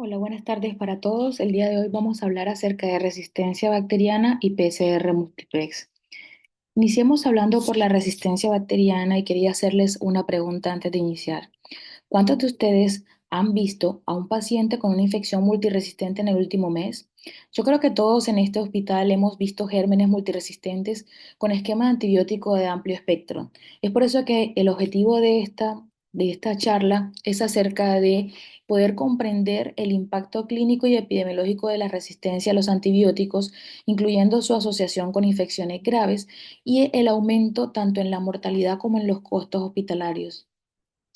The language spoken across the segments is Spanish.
Hola, buenas tardes para todos. El día de hoy vamos a hablar acerca de resistencia bacteriana y PCR multiplex. Iniciemos hablando por la resistencia bacteriana y quería hacerles una pregunta antes de iniciar. ¿Cuántos de ustedes han visto a un paciente con una infección multiresistente en el último mes? Yo creo que todos en este hospital hemos visto gérmenes multiresistentes con esquema de antibiótico de amplio espectro. Es por eso que el objetivo de esta charla es acerca de poder comprender el impacto clínico y epidemiológico de la resistencia a los antibióticos, incluyendo su asociación con infecciones graves y el aumento tanto en la mortalidad como en los costos hospitalarios.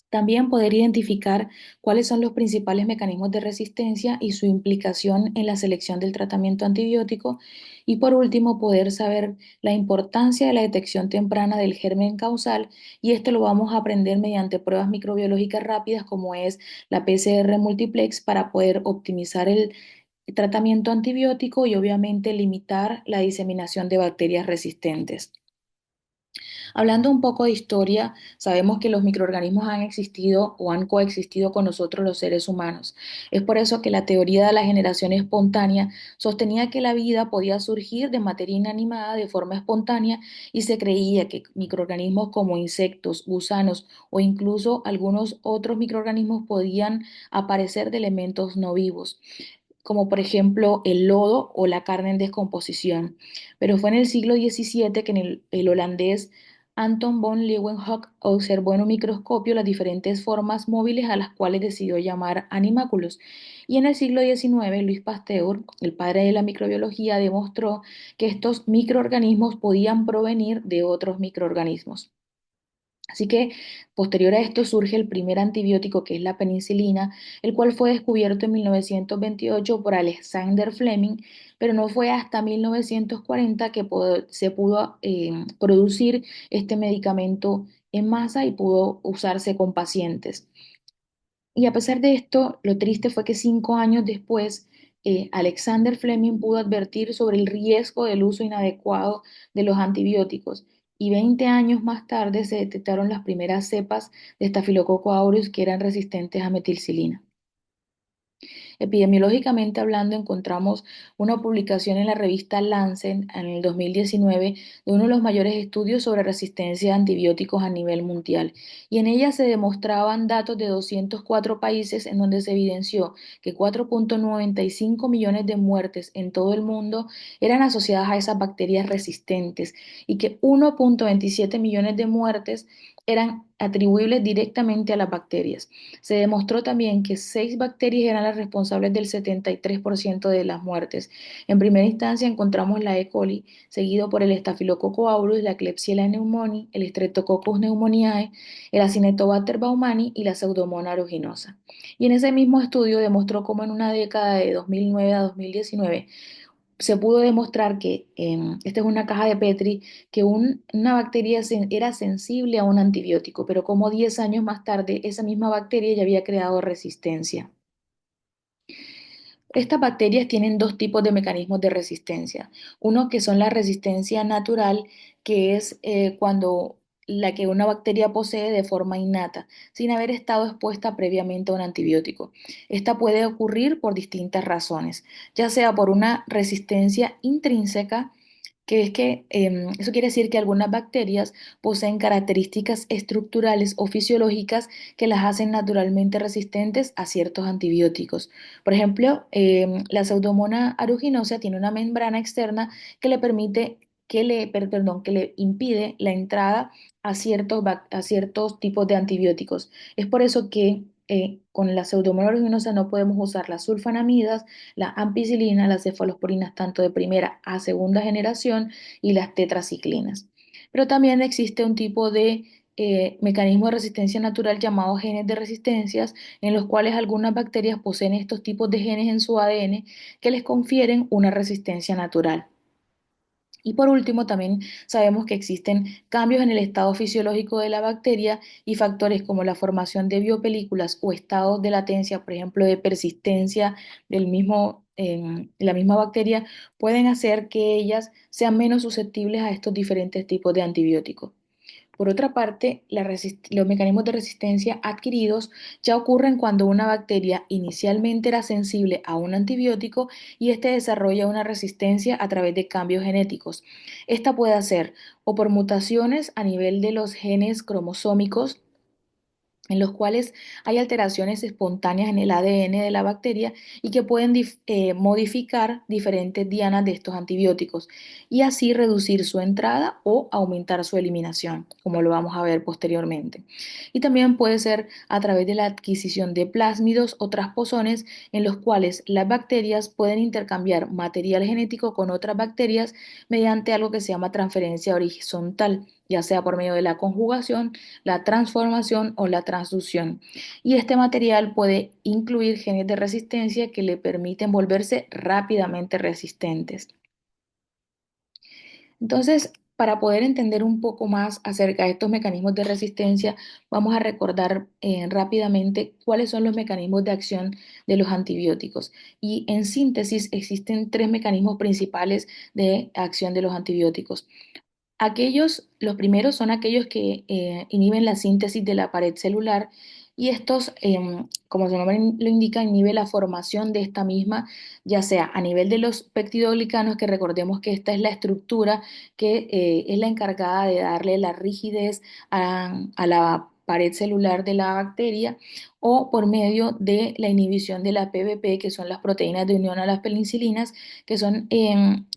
También poder identificar cuáles son los principales mecanismos de resistencia y su implicación en la selección del tratamiento antibiótico. Y por último, poder saber la importancia de la detección temprana del germen causal. Y esto lo vamos a aprender mediante pruebas microbiológicas rápidas como es la PCR multiplex para poder optimizar el tratamiento antibiótico y obviamente limitar la diseminación de bacterias resistentes. Hablando un poco de historia, sabemos que los microorganismos han existido o han coexistido con nosotros los seres humanos. Es por eso que la teoría de la generación espontánea sostenía que la vida podía surgir de materia inanimada de forma espontánea y se creía que microorganismos como insectos, gusanos o incluso algunos otros microorganismos podían aparecer de elementos no vivos, como por ejemplo el lodo o la carne en descomposición. Pero fue en el siglo XVII que el holandés Anton von Leeuwenhoek observó en un microscopio las diferentes formas móviles a las cuales decidió llamar animáculos. Y en el siglo XIX, Luis Pasteur, el padre de la microbiología, demostró que estos microorganismos podían provenir de otros microorganismos. Así que posterior a esto surge el primer antibiótico que es la penicilina, el cual fue descubierto en 1928 por Alexander Fleming, pero no fue hasta 1940 que se pudo producir este medicamento en masa y pudo usarse con pacientes. Y a pesar de esto, lo triste fue que 5 años después, Alexander Fleming pudo advertir sobre el riesgo del uso inadecuado de los antibióticos. Y 20 años más tarde se detectaron las primeras cepas de Staphylococcus aureus que eran resistentes a metilcilina. Epidemiológicamente hablando, encontramos una publicación en la revista Lancet en el 2019 de uno de los mayores estudios sobre resistencia a antibióticos a nivel mundial. Y en ella se demostraban datos de 204 países en donde se evidenció que 4,95 millones de muertes en todo el mundo eran asociadas a esas bacterias resistentes y que 1,27 millones de muertes eran atribuibles directamente a las bacterias. Se demostró también que 6 bacterias eran las responsables del 73% de las muertes. En primera instancia encontramos la E. coli, seguido por el Staphylococcus aureus, la Klebsiella pneumoniae, el Streptococcus pneumoniae, el Acinetobacter baumannii y la Pseudomonas aeruginosa. Y en ese mismo estudio demostró cómo en una década de 2009 a 2019 se pudo demostrar que, esta es una caja de Petri, que una bacteria era sensible a un antibiótico, pero como 10 años más tarde esa misma bacteria ya había creado resistencia. Estas bacterias tienen dos tipos de mecanismos de resistencia. Uno que son la resistencia natural, que es cuando la que una bacteria posee de forma innata, sin haber estado expuesta previamente a un antibiótico. Esta puede ocurrir por distintas razones, ya sea por una resistencia intrínseca, que es que eso quiere decir que algunas bacterias poseen características estructurales o fisiológicas que las hacen naturalmente resistentes a ciertos antibióticos. Por ejemplo, la Pseudomonas aeruginosa tiene una membrana externa que le permite que le impide la entrada a ciertos tipos de antibióticos. Es por eso que con la Pseudomonas aeruginosa no podemos usar las sulfanamidas, la ampicilina, las cefalosporinas tanto de primera a segunda generación y las tetraciclinas. Pero también existe un tipo de mecanismo de resistencia natural llamado genes de resistencias, en los cuales algunas bacterias poseen estos tipos de genes en su ADN que les confieren una resistencia natural. Y por último, también sabemos que existen cambios en el estado fisiológico de la bacteria y factores como la formación de biopelículas o estados de latencia, por ejemplo, de persistencia la misma bacteria, pueden hacer que ellas sean menos susceptibles a estos diferentes tipos de antibióticos. Por otra parte, los mecanismos de resistencia adquiridos ya ocurren cuando una bacteria inicialmente era sensible a un antibiótico y éste desarrolla una resistencia a través de cambios genéticos. Esta puede ser o por mutaciones a nivel de los genes cromosómicos, en los cuales hay alteraciones espontáneas en el ADN de la bacteria y que pueden modificar diferentes dianas de estos antibióticos y así reducir su entrada o aumentar su eliminación, como lo vamos a ver posteriormente. Y también puede ser a través de la adquisición de plásmidos o transposones en los cuales las bacterias pueden intercambiar material genético con otras bacterias mediante algo que se llama transferencia horizontal, ya sea por medio de la conjugación, la transformación o la transducción. Y este material puede incluir genes de resistencia que le permiten volverse rápidamente resistentes. Entonces, para poder entender un poco más acerca de estos mecanismos de resistencia, vamos a recordar rápidamente cuáles son los mecanismos de acción de los antibióticos. Y en síntesis, existen tres mecanismos principales de acción de los antibióticos. Los primeros son aquellos que inhiben la síntesis de la pared celular y estos, como su nombre lo indica, inhiben la formación de esta misma, ya sea a nivel de los peptidoglicanos, que recordemos que esta es la estructura que es la encargada de darle la rigidez a la pared celular de la bacteria, o por medio de la inhibición de la PBP, que son las proteínas de unión a las penicilinas, que son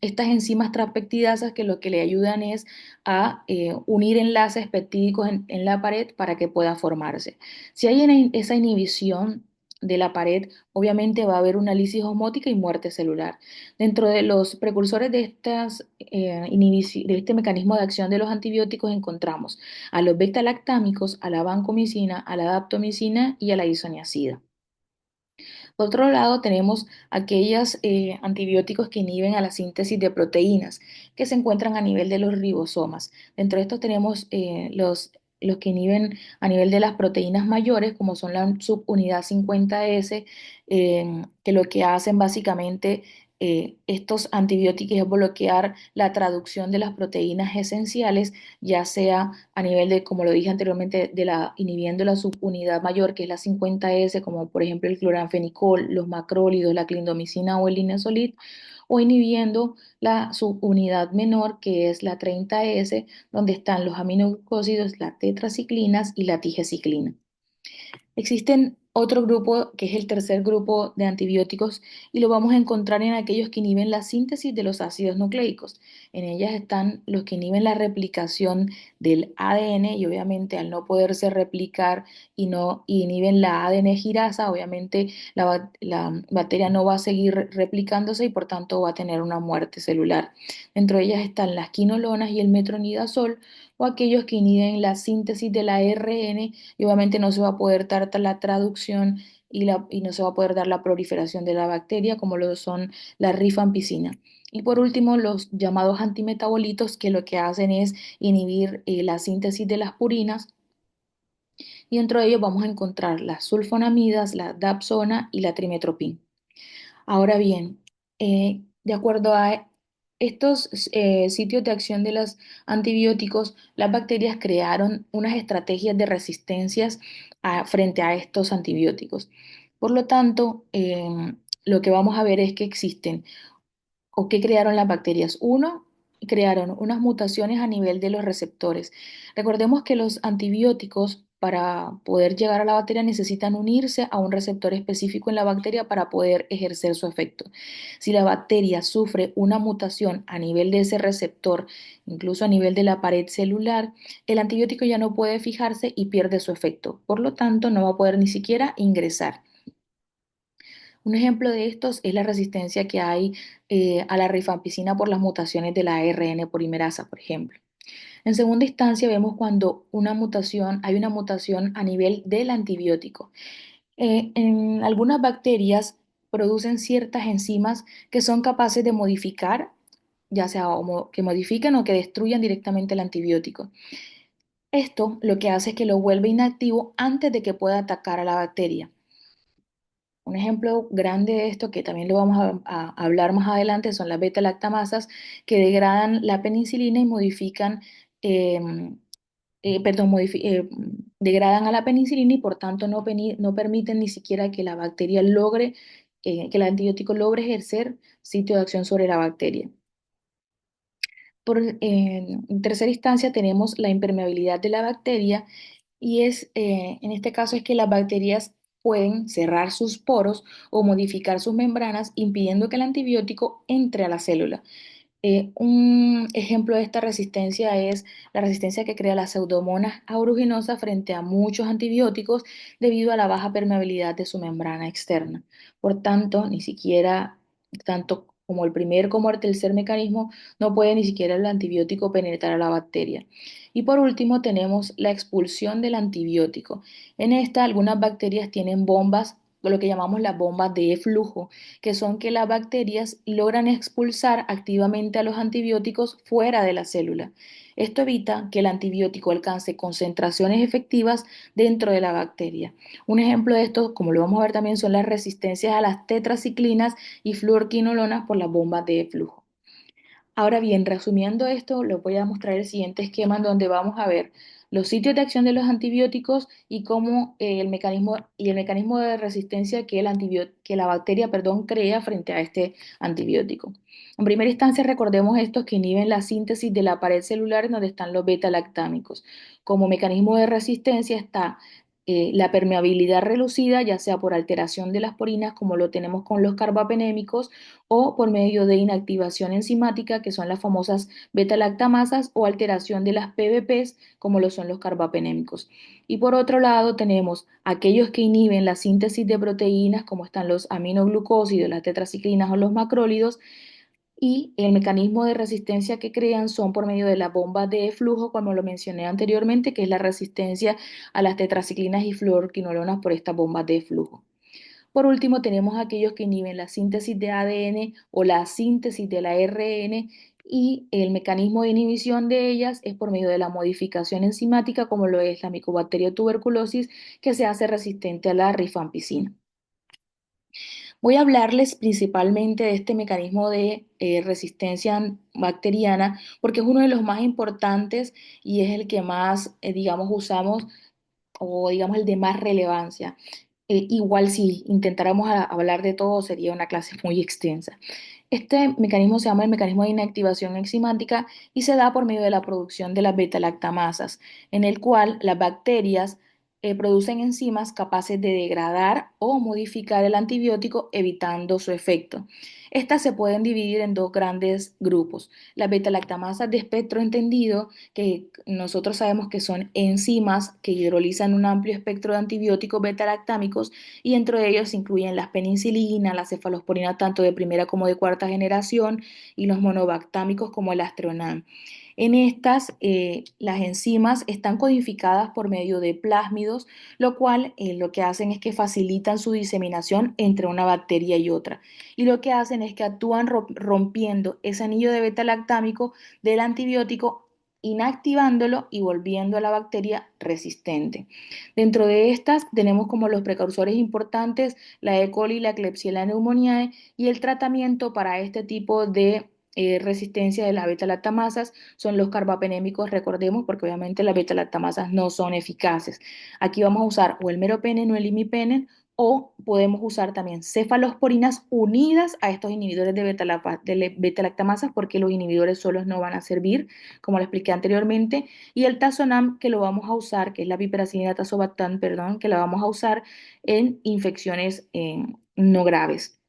estas enzimas transpeptidasas que lo que le ayudan es a unir enlaces peptídicos en la pared para que pueda formarse. Si hay esa inhibición de la pared, obviamente va a haber una lisis osmótica y muerte celular. Dentro de los precursores de, de este mecanismo de acción de los antibióticos encontramos a los beta-lactámicos, a la vancomicina, a la daptomicina y a la isoniazida. Por otro lado, tenemos aquellos antibióticos que inhiben a la síntesis de proteínas, que se encuentran a nivel de los ribosomas. Dentro de estos tenemos los que inhiben a nivel de las proteínas mayores, como son la subunidad 50S, que lo que hacen básicamente estos antibióticos es bloquear la traducción de las proteínas esenciales, ya sea a nivel de, como lo dije anteriormente, de la inhibiendo la subunidad mayor, que es la 50S, como por ejemplo el cloranfenicol, los macrólidos, la clindamicina o el linezolid, o inhibiendo la subunidad menor, que es la 30S, donde están los aminoglucósidos, las tetraciclinas y la tigeciclina. Existen otro grupo que es el tercer grupo de antibióticos y lo vamos a encontrar en aquellos que inhiben la síntesis de los ácidos nucleicos. En ellas están los que inhiben la replicación del ADN y obviamente al no poderse replicar y no y inhiben la ADN girasa, obviamente la bacteria no va a seguir replicándose y por tanto va a tener una muerte celular. Dentro de ellas están las quinolonas y el metronidazol o aquellos que inhiben la síntesis de la ARN y obviamente no se va a poder dar la traducción y no se va a poder dar la proliferación de la bacteria como lo son la rifampicina. Y por último, los llamados antimetabolitos que lo que hacen es inhibir la síntesis de las purinas y dentro de ellos vamos a encontrar las sulfonamidas, la dapsona y la trimetropin. Ahora bien, de acuerdo a estos sitios de acción de los antibióticos, las bacterias crearon unas estrategias de resistencias frente a estos antibióticos. Por lo tanto, lo que vamos a ver es que existen o qué crearon las bacterias. Uno, crearon unas mutaciones a nivel de los receptores. Recordemos que los antibióticos para poder llegar a la bacteria necesitan unirse a un receptor específico en la bacteria para poder ejercer su efecto. Si la bacteria sufre una mutación a nivel de ese receptor, incluso a nivel de la pared celular, el antibiótico ya no puede fijarse y pierde su efecto. Por lo tanto, no va a poder ni siquiera ingresar. Un ejemplo de estos es la resistencia que hay a la rifampicina por las mutaciones de la ARN polimerasa, por ejemplo. En segunda instancia, vemos cuando hay una mutación a nivel del antibiótico. En algunas bacterias producen ciertas enzimas que son capaces de modificar, ya sea que modifiquen o que destruyan directamente el antibiótico. Esto lo que hace es que lo vuelve inactivo antes de que pueda atacar a la bacteria. Un ejemplo grande de esto, que también lo vamos a hablar más adelante, son las beta-lactamasas que degradan la penicilina y modifican em, degradan a la penicilina y por tanto no permiten ni siquiera que la bacteria logre, que el antibiótico logre ejercer sitio de acción sobre la bacteria. En tercera instancia tenemos la impermeabilidad de la bacteria y en este caso es que las bacterias pueden cerrar sus poros o modificar sus membranas impidiendo que el antibiótico entre a la célula. Un ejemplo de esta resistencia es la resistencia que crea la Pseudomonas aeruginosa frente a muchos antibióticos debido a la baja permeabilidad de su membrana externa. Por tanto, ni siquiera, tanto como el primer como el tercer mecanismo, no puede ni siquiera el antibiótico penetrar a la bacteria. Y por último, tenemos la expulsión del antibiótico. En esta, algunas bacterias tienen bombas, lo que llamamos las bombas de flujo, que son que las bacterias logran expulsar activamente a los antibióticos fuera de la célula. Esto evita que el antibiótico alcance concentraciones efectivas dentro de la bacteria. Un ejemplo de esto, como lo vamos a ver también, son las resistencias a las tetraciclinas y fluorquinolonas por las bombas de flujo. Ahora bien, resumiendo esto, les voy a mostrar el siguiente esquema en donde vamos a ver los sitios de acción de los antibióticos y cómo el mecanismo de resistencia que que la bacteria, perdón, crea frente a este antibiótico. En primera instancia, recordemos estos que inhiben la síntesis de la pared celular en donde están los beta-lactámicos. Como mecanismo de resistencia está la permeabilidad reducida, ya sea por alteración de las porinas, como lo tenemos con los carbapenémicos, o por medio de inactivación enzimática, que son las famosas beta-lactamasas, o alteración de las PBPs, como lo son los carbapenémicos. Y por otro lado, tenemos aquellos que inhiben la síntesis de proteínas, como están los aminoglucósidos, las tetraciclinas o los macrólidos, y el mecanismo de resistencia que crean son por medio de la bomba de flujo, como lo mencioné anteriormente, que es la resistencia a las tetraciclinas y fluoroquinolonas por estas bombas de flujo. Por último, tenemos aquellos que inhiben la síntesis de ADN o la síntesis de la ARN y el mecanismo de inhibición de ellas es por medio de la modificación enzimática, como lo es la Mycobacteria tuberculosis, que se hace resistente a la rifampicina. Voy a hablarles principalmente de este mecanismo de resistencia bacteriana porque es uno de los más importantes y es el que más, digamos, usamos o digamos el de más relevancia. Igual si intentáramos hablar de todo sería una clase muy extensa. Este mecanismo se llama el mecanismo de inactivación enzimática y se da por medio de la producción de las beta-lactamasas, en el cual las bacterias producen enzimas capaces de degradar o modificar el antibiótico evitando su efecto. Estas se pueden dividir en dos grandes grupos. Las beta-lactamasas de espectro entendido, que nosotros sabemos que son enzimas que hidrolizan un amplio espectro de antibióticos beta-lactámicos y entre ellos se incluyen las penicilinas, la cefalosporina tanto de primera como de cuarta generación y los monobactámicos como el Astronan. En estas, las enzimas están codificadas por medio de plásmidos, lo cual lo que hacen es que facilitan su diseminación entre una bacteria y otra. Y lo que hacen es que actúan rompiendo ese anillo de beta-lactámico del antibiótico, inactivándolo y volviendo a la bacteria resistente. Dentro de estas tenemos como los precursores importantes la E. coli, la Klebsiella pneumoniae y el tratamiento para este tipo de resistencia de las beta-lactamasas son los carbapenémicos, recordemos, porque obviamente las beta-lactamasas no son eficaces. Aquí vamos a usar o el meropenem o el imipenem o podemos usar también cefalosporinas unidas a estos inhibidores de beta-lactamasas porque los inhibidores solos no van a servir, como lo expliqué anteriormente, y el tazonam que lo vamos a usar, que es la piperacilina tazobactam, perdón, que la vamos a usar en infecciones no graves.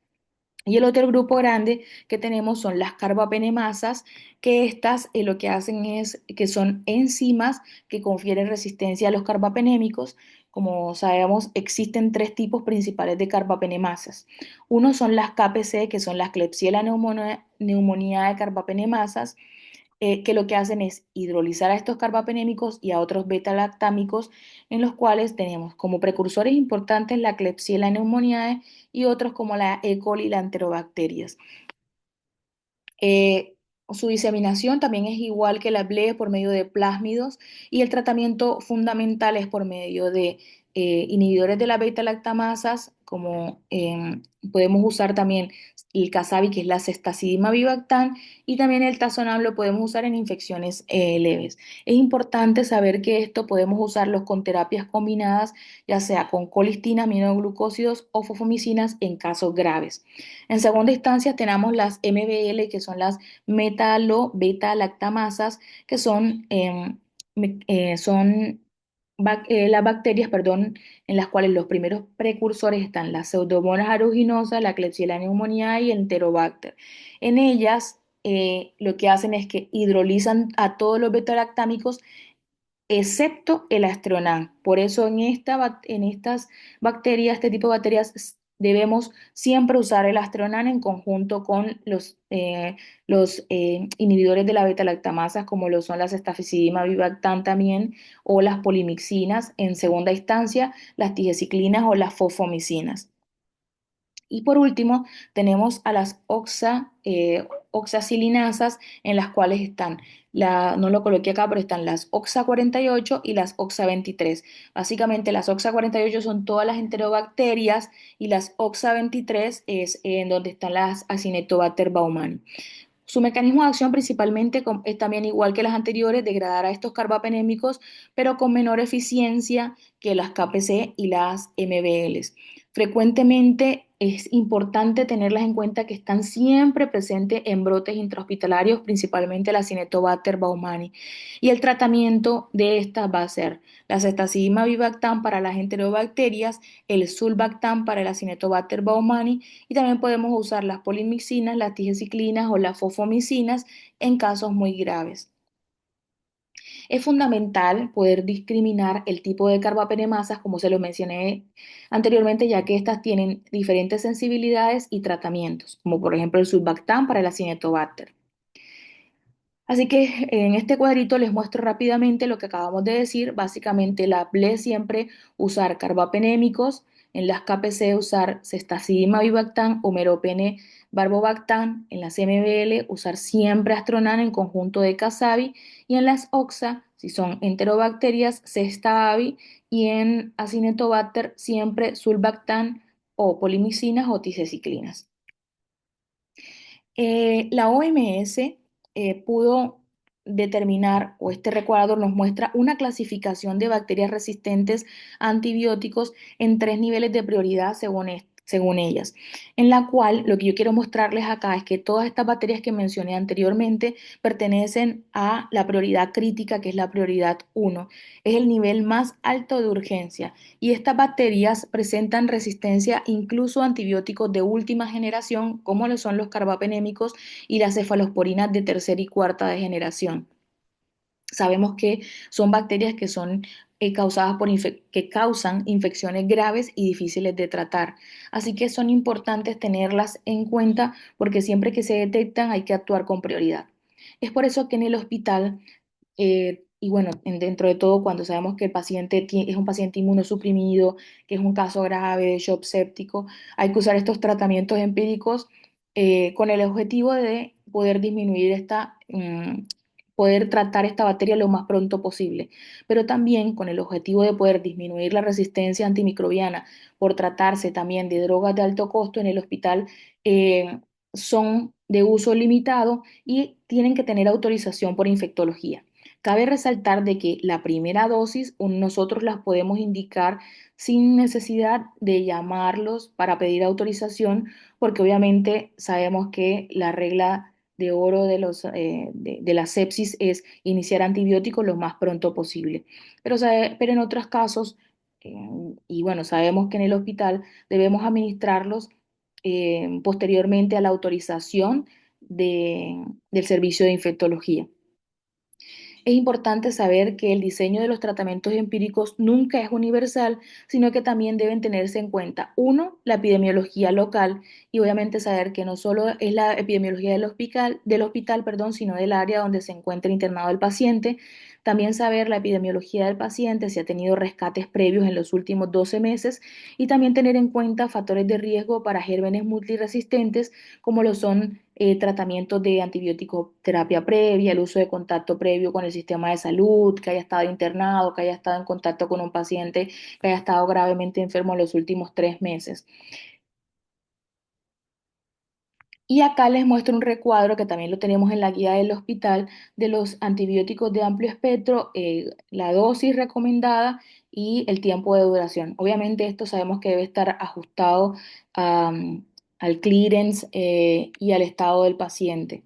Y el otro grupo grande que tenemos son las carbapenemasas, que estas lo que hacen es que son enzimas que confieren resistencia a los carbapenémicos. Como sabemos, existen tres tipos principales de carbapenemasas. Uno son las KPC, que son las Klebsiella pneumoniae carbapenemasas, que lo que hacen es hidrolizar a estos carbapenémicos y a otros beta-lactámicos, en los cuales tenemos como precursores importantes la Klebsiella pneumoniae y otros como la E. coli y la enterobacterias. Eh, Su diseminación también es igual que la BLE por medio de plásmidos y el tratamiento fundamental es por medio de inhibidores de la beta-lactamasas, como podemos usar también el Casabi, que es la ceftazidima bivactan, y también el tazonam lo podemos usar en infecciones leves. Es importante saber que esto podemos usarlos con terapias combinadas, ya sea con colistina, aminoglucósidos o fofomicinas en casos graves. En segunda instancia tenemos las MBL, que son las metalo-beta-lactamasas, que son las bacterias, perdón, en las cuales los primeros precursores están las Pseudomonas aeruginosa, la Klebsiella pneumoniae y el Enterobacter. En ellas, lo que hacen es que hidrolizan a todos los beta-lactámicos excepto el astronam. Por eso en estas bacterias, este tipo de bacterias, debemos siempre usar el astronam en conjunto con los inhibidores de la beta-lactamasas, como lo son las estafecidima bivactan también, o las polimixinas, en segunda instancia, las tigeciclinas o las fosfomicinas. Y por último, tenemos a las oxacilinasas, en las cuales están, no lo coloqué acá, pero están las OXA 48 y las OXA 23. Básicamente, las OXA 48 son todas las enterobacterias y las OXA 23 es en donde están las Acinetobacter baumannii. Su mecanismo de acción principalmente es también igual que las anteriores, degradar a estos carbapenémicos, pero con menor eficiencia que las KPC y las MBLs. Frecuentemente es importante tenerlas en cuenta que están siempre presentes en brotes intrahospitalarios, principalmente la Cinetobacter baumannii. Y el tratamiento de estas va a ser la ceftazidima bivactan para las enterobacterias, el sulbactam para la Cinetobacter baumannii, y también podemos usar las polimixinas, las tigeciclinas o las fosfomicinas en casos muy graves. Es fundamental poder discriminar el tipo de carbapenemasas, como se lo mencioné anteriormente, ya que estas tienen diferentes sensibilidades y tratamientos, como por ejemplo el sulbactam para el Acinetobacter. Así que en este cuadrito les muestro rápidamente lo que acabamos de decir. Básicamente la BLE siempre usar carbapenémicos, en las KPC usar ceftazidima bivactan o meropene barbobactan, en las MBL usar siempre astronam en conjunto de Casabi, y en las OXA, si son enterobacterias, Cestavi, y en Acinetobacter siempre sulbactam o polimicinas o tiseciclinas. La OMS pudo determinar, o este recuadro nos muestra una clasificación de bacterias resistentes a antibióticos en tres niveles de prioridad según ellas, en la cual lo que yo quiero mostrarles acá es que todas estas bacterias que mencioné anteriormente pertenecen a la prioridad crítica, que es la prioridad 1, es el nivel más alto de urgencia, y estas bacterias presentan resistencia incluso a antibióticos de última generación, como lo son los carbapenémicos y las cefalosporinas de tercera y cuarta de generación. Sabemos que son bacterias que son causadas que causan infecciones graves y difíciles de tratar. Así que son importantes tenerlas en cuenta porque siempre que se detectan hay que actuar con prioridad. Es por eso que en el hospital y bueno, dentro de todo, cuando sabemos que el paciente es un paciente inmunosuprimido, que es un caso grave de shock séptico, hay que usar estos tratamientos empíricos con el objetivo de poder disminuir poder tratar esta bacteria lo más pronto posible, pero también con el objetivo de poder disminuir la resistencia antimicrobiana por tratarse también de drogas de alto costo en el hospital. Son de uso limitado y tienen que tener autorización por infectología. Cabe resaltar de que la primera dosis nosotros las podemos indicar sin necesidad de llamarlos para pedir autorización, porque obviamente sabemos que la regla de oro de la sepsis es iniciar antibióticos lo más pronto posible. Pero en otros casos, y bueno, sabemos que en el hospital debemos administrarlos posteriormente a la autorización del servicio de infectología. Es importante saber que el diseño de los tratamientos empíricos nunca es universal, sino que también deben tenerse en cuenta, uno, la epidemiología local y obviamente saber que no solo es la epidemiología del hospital, perdón, sino del área donde se encuentra internado el paciente. También saber la epidemiología del paciente, si ha tenido rescates previos en los últimos 12 meses y también tener en cuenta factores de riesgo para gérmenes multiresistentes como lo son tratamientos de antibiótico terapia previa, el uso de contacto previo con el sistema de salud, que haya estado internado, que haya estado en contacto con un paciente que haya estado gravemente enfermo en los últimos 3 meses. Y acá les muestro un recuadro que también lo tenemos en la guía del hospital de los antibióticos de amplio espectro, la dosis recomendada y el tiempo de duración. Obviamente esto sabemos que debe estar ajustado al clearance y al estado del paciente.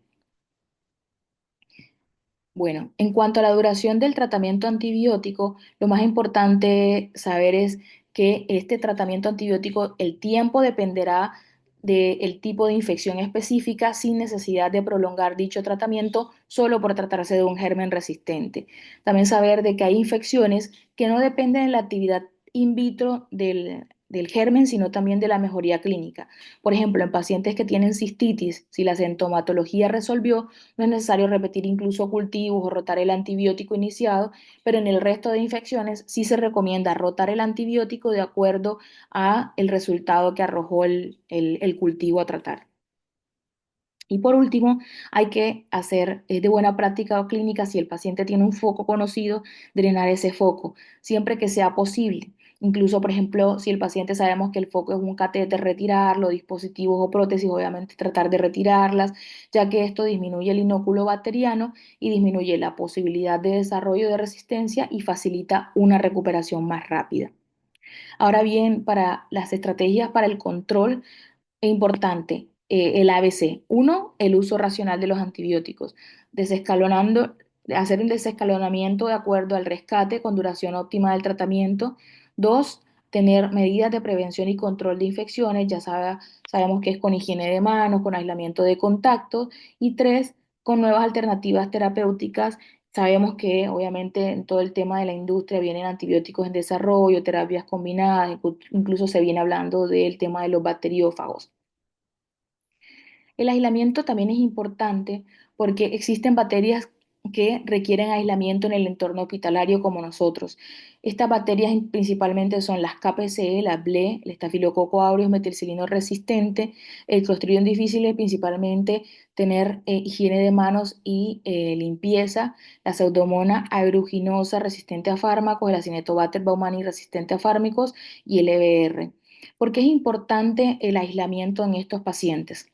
Bueno, en cuanto a la duración del tratamiento antibiótico, lo más importante saber es que este tratamiento antibiótico, el tiempo dependerá del tipo de infección específica sin necesidad de prolongar dicho tratamiento solo por tratarse de un germen resistente. También saber de que hay infecciones que no dependen de la actividad in vitro del germen, sino también de la mejoría clínica. Por ejemplo, en pacientes que tienen cistitis, si la sintomatología resolvió, no es necesario repetir incluso cultivos o rotar el antibiótico iniciado, pero en el resto de infecciones sí se recomienda rotar el antibiótico de acuerdo a el resultado que arrojó el cultivo a tratar. Y por último, hay que hacer, es de buena práctica clínica, si el paciente tiene un foco conocido, drenar ese foco, siempre que sea posible. Incluso, por ejemplo, si el paciente sabemos que el foco es un catéter, retirarlo, dispositivos o prótesis, obviamente tratar de retirarlas, ya que esto disminuye el inóculo bacteriano y disminuye la posibilidad de desarrollo de resistencia y facilita una recuperación más rápida. Ahora bien, para las estrategias para el control, es importante el ABC. Uno, el uso racional de los antibióticos, desescalonando, hacer un desescalonamiento de acuerdo al rescate con duración óptima del tratamiento. Dos, tener medidas de prevención y control de infecciones, sabemos que es con higiene de manos, con aislamiento de contactos. Y tres, con nuevas alternativas terapéuticas. Sabemos que obviamente en todo el tema de la industria vienen antibióticos en desarrollo, terapias combinadas, incluso se viene hablando del tema de los bacteriófagos. El aislamiento también es importante porque existen bacterias que requieren aislamiento en el entorno hospitalario como nosotros. Estas bacterias principalmente son las KPC, la BLE, el estafilococo aureus metilcilino resistente, el Clostridium difficile, principalmente tener higiene de manos y limpieza, la Pseudomonas aeruginosa resistente a fármacos, el Acinetobacter baumannii resistente a fármacos y el EBR. ¿Por qué es importante el aislamiento en estos pacientes?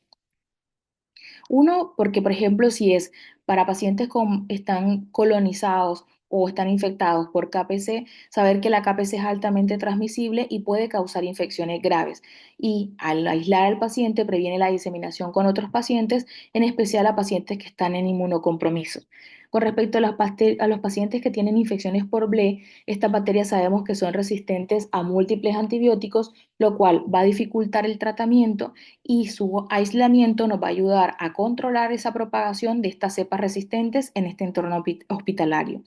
Uno, porque por ejemplo, si es para pacientes que están colonizados o están infectados por KPC, saber que la KPC es altamente transmisible y puede causar infecciones graves. Y al aislar al paciente previene la diseminación con otros pacientes, en especial a pacientes que están en inmunocompromiso. Con respecto a los pacientes que tienen infecciones por BLE, estas bacterias sabemos que son resistentes a múltiples antibióticos, lo cual va a dificultar el tratamiento y su aislamiento nos va a ayudar a controlar esa propagación de estas cepas resistentes en este entorno hospitalario.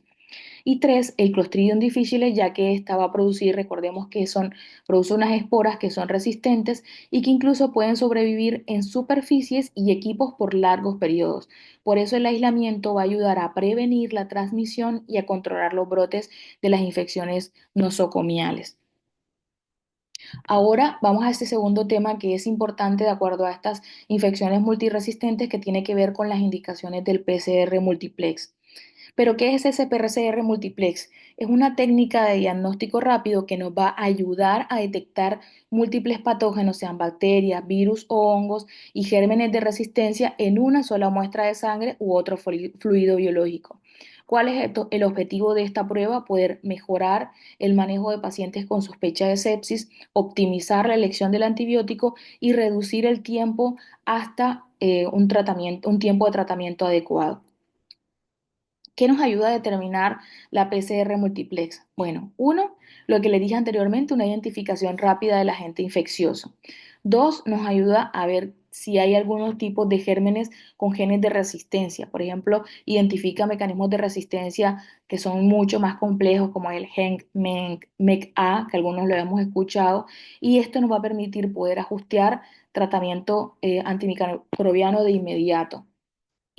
Y tres, el Clostridium difficile, ya que esta va a producir, recordemos que produce unas esporas que son resistentes y que incluso pueden sobrevivir en superficies y equipos por largos periodos. Por eso el aislamiento va a ayudar a prevenir la transmisión y a controlar los brotes de las infecciones nosocomiales. Ahora vamos a este segundo tema que es importante de acuerdo a estas infecciones multiresistentes que tiene que ver con las indicaciones del PCR multiplex. Pero ¿qué es ese PCR multiplex? Es una técnica de diagnóstico rápido que nos va a ayudar a detectar múltiples patógenos, sean bacterias, virus o hongos y gérmenes de resistencia en una sola muestra de sangre u otro fluido biológico. ¿Cuál es el objetivo de esta prueba? Poder mejorar el manejo de pacientes con sospecha de sepsis, optimizar la elección del antibiótico y reducir el tiempo hasta un tiempo de tratamiento adecuado. ¿Qué nos ayuda a determinar la PCR multiplex? Bueno, uno, lo que le dije anteriormente, una identificación rápida del agente infeccioso. Dos, nos ayuda a ver si hay algunos tipos de gérmenes con genes de resistencia. Por ejemplo, identifica mecanismos de resistencia que son mucho más complejos, como el gen MEC-A, que algunos lo hemos escuchado, y esto nos va a permitir poder ajustar tratamiento antimicrobiano de inmediato.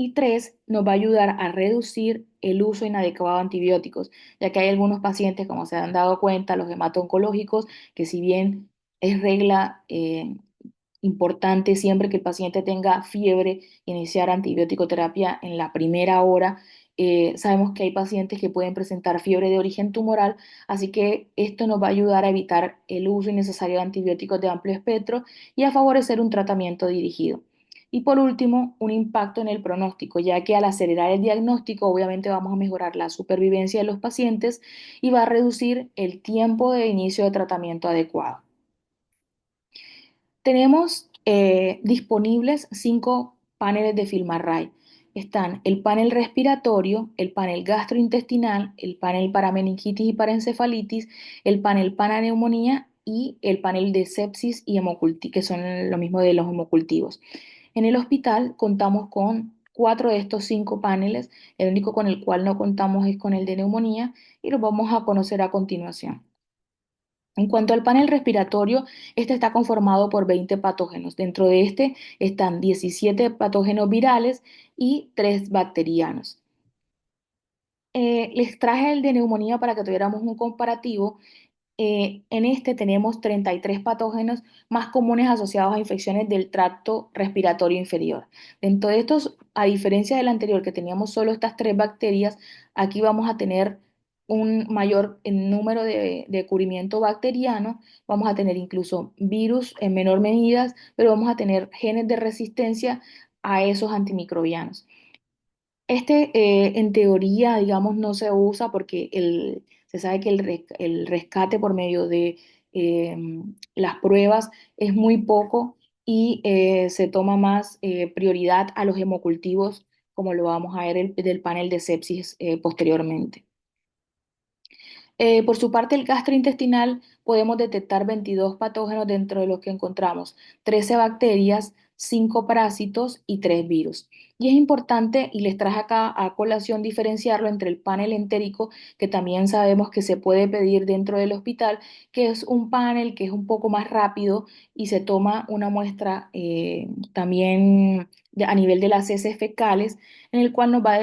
Y tres, nos va a ayudar a reducir el uso inadecuado de antibióticos, ya que hay algunos pacientes, como se han dado cuenta, los hemato-oncológicos, que si bien es regla importante siempre que el paciente tenga fiebre, iniciar antibiótico terapia en la primera hora. Sabemos que hay pacientes que pueden presentar fiebre de origen tumoral, así que esto nos va a ayudar a evitar el uso innecesario de antibióticos de amplio espectro y a favorecer un tratamiento dirigido. Y por último, un impacto en el pronóstico, ya que al acelerar el diagnóstico, obviamente vamos a mejorar la supervivencia de los pacientes y va a reducir el tiempo de inicio de tratamiento adecuado. Tenemos disponibles 5 paneles de FilmArray. Están el panel respiratorio, el panel gastrointestinal, el panel para meningitis y para encefalitis, el panel para neumonía y el panel de sepsis y hemoculti, que son lo mismo de los hemocultivos. En el hospital contamos con 4 de estos 5 paneles, el único con el cual no contamos es con el de neumonía y los vamos a conocer a continuación. En cuanto al panel respiratorio, este está conformado por 20 patógenos. Dentro de este están 17 patógenos virales y 3 bacterianos. Les traje el de neumonía para que tuviéramos un comparativo. En este tenemos 33 patógenos más comunes asociados a infecciones del tracto respiratorio inferior. Dentro de estos, a diferencia del anterior que teníamos solo estas 3 bacterias, aquí vamos a tener un mayor número de cubrimiento bacteriano, vamos a tener incluso virus en menor medida, pero vamos a tener genes de resistencia a esos antimicrobianos. Este, en teoría, digamos, no se usa porque se sabe que el rescate por medio de eh, las pruebas es muy poco y se toma más prioridad a los hemocultivos, como lo vamos a ver del panel de sepsis posteriormente. Por su parte, el gastrointestinal podemos detectar 22 patógenos dentro de los que encontramos 13 bacterias, 5 parásitos y 3 virus. Y es importante, y les traje acá a colación, diferenciarlo entre el panel entérico, que también sabemos que se puede pedir dentro del hospital, que es un panel que es un poco más rápido y se toma una muestra también a nivel de las heces fecales, en el cual nos va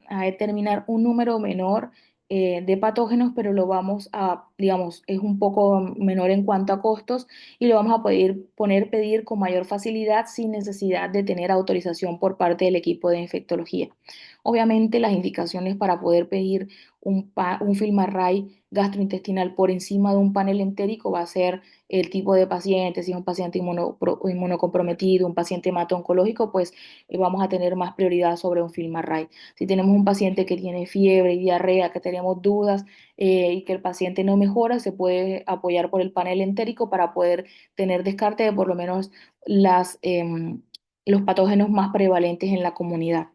a determinar un número menor de patógenos, pero lo vamos a, digamos, es un poco menor en cuanto a costos y lo vamos a poder pedir con mayor facilidad sin necesidad de tener autorización por parte del equipo de infectología. Obviamente, las indicaciones para poder pedir un FilmArray gastrointestinal por encima de un panel entérico va a ser el tipo de paciente, si es un paciente inmunocomprometido, un paciente hemato-oncológico, pues vamos a tener más prioridad sobre un FilmArray. Si tenemos un paciente que tiene fiebre y diarrea, que tenemos dudas y que el paciente no mejora, se puede apoyar por el panel entérico para poder tener descarte de por lo menos los patógenos más prevalentes en la comunidad.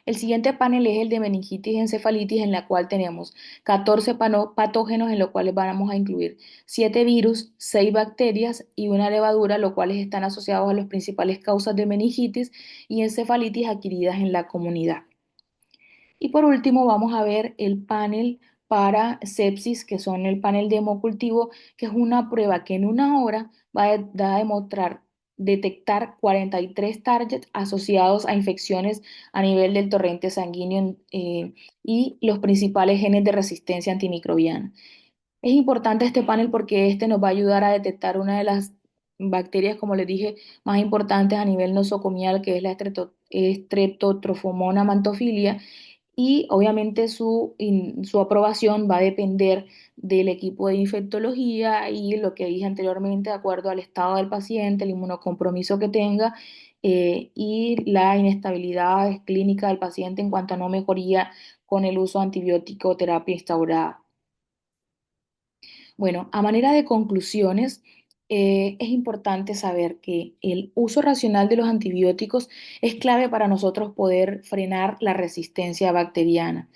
El siguiente panel es el de meningitis y encefalitis, en la cual tenemos 14 patógenos, en los cuales vamos a incluir 7 virus, 6 bacterias y una levadura, los cuales están asociados a las principales causas de meningitis y encefalitis adquiridas en la comunidad. Y por último, vamos a ver el panel para sepsis, que son el panel de hemocultivo, que es una prueba que en una hora va a demostrar detectar 43 targets asociados a infecciones a nivel del torrente sanguíneo y los principales genes de resistencia antimicrobiana. Es importante este panel porque este nos va a ayudar a detectar una de las bacterias, como les dije, más importantes a nivel nosocomial, que es la Streptotrophomona mantophilia, y obviamente su aprobación va a depender del equipo de infectología y lo que dije anteriormente, de acuerdo al estado del paciente, el inmunocompromiso que tenga y la inestabilidad clínica del paciente en cuanto a no mejoría con el uso de antibiótico terapia instaurada. Bueno, a manera de conclusiones, es importante saber que el uso racional de los antibióticos es clave para nosotros poder frenar la resistencia bacteriana.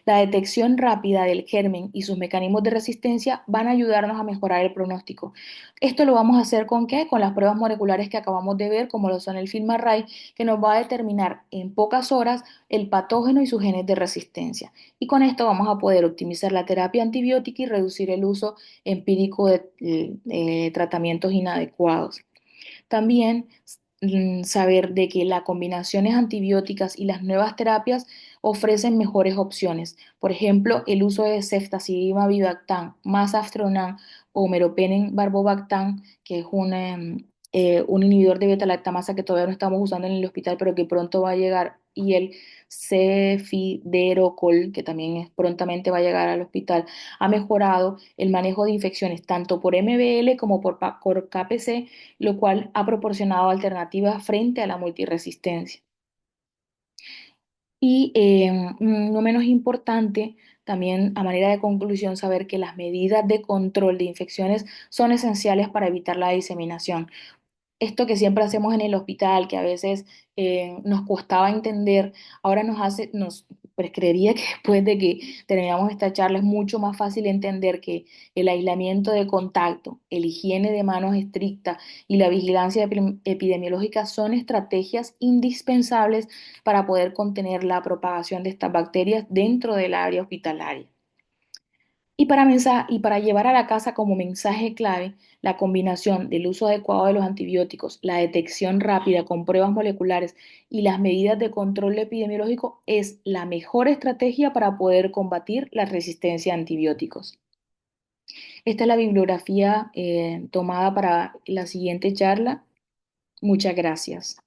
La detección rápida del germen y sus mecanismos de resistencia van a ayudarnos a mejorar el pronóstico. Esto lo vamos a hacer ¿con qué? Con las pruebas moleculares que acabamos de ver, como lo son el FilmArray, que nos va a determinar en pocas horas el patógeno y sus genes de resistencia. Y con esto vamos a poder optimizar la terapia antibiótica y reducir el uso empírico de tratamientos inadecuados. También saber de que las combinaciones antibióticas y las nuevas terapias ofrecen mejores opciones. Por ejemplo, el uso de ceftazidime avibactam, masaftronan o meropenem barbobactam, que es un inhibidor de beta-lactamasa que todavía no estamos usando en el hospital, pero que pronto va a llegar, y el cefiderocol, que también prontamente va a llegar al hospital, ha mejorado el manejo de infecciones tanto por MBL como por KPC, lo cual ha proporcionado alternativas frente a la multiresistencia. Y no menos importante, también a manera de conclusión, saber que las medidas de control de infecciones son esenciales para evitar la diseminación. Esto que siempre hacemos en el hospital, que a veces nos costaba entender, ahora pues creería que después de que terminamos esta charla es mucho más fácil entender que el aislamiento de contacto, el higiene de manos estricta y la vigilancia epidemiológica son estrategias indispensables para poder contener la propagación de estas bacterias dentro del área hospitalaria. Y para llevar a la casa como mensaje clave la combinación del uso adecuado de los antibióticos, la detección rápida con pruebas moleculares y las medidas de control epidemiológico es la mejor estrategia para poder combatir la resistencia a antibióticos. Esta es la bibliografía tomada para la siguiente charla. Muchas gracias.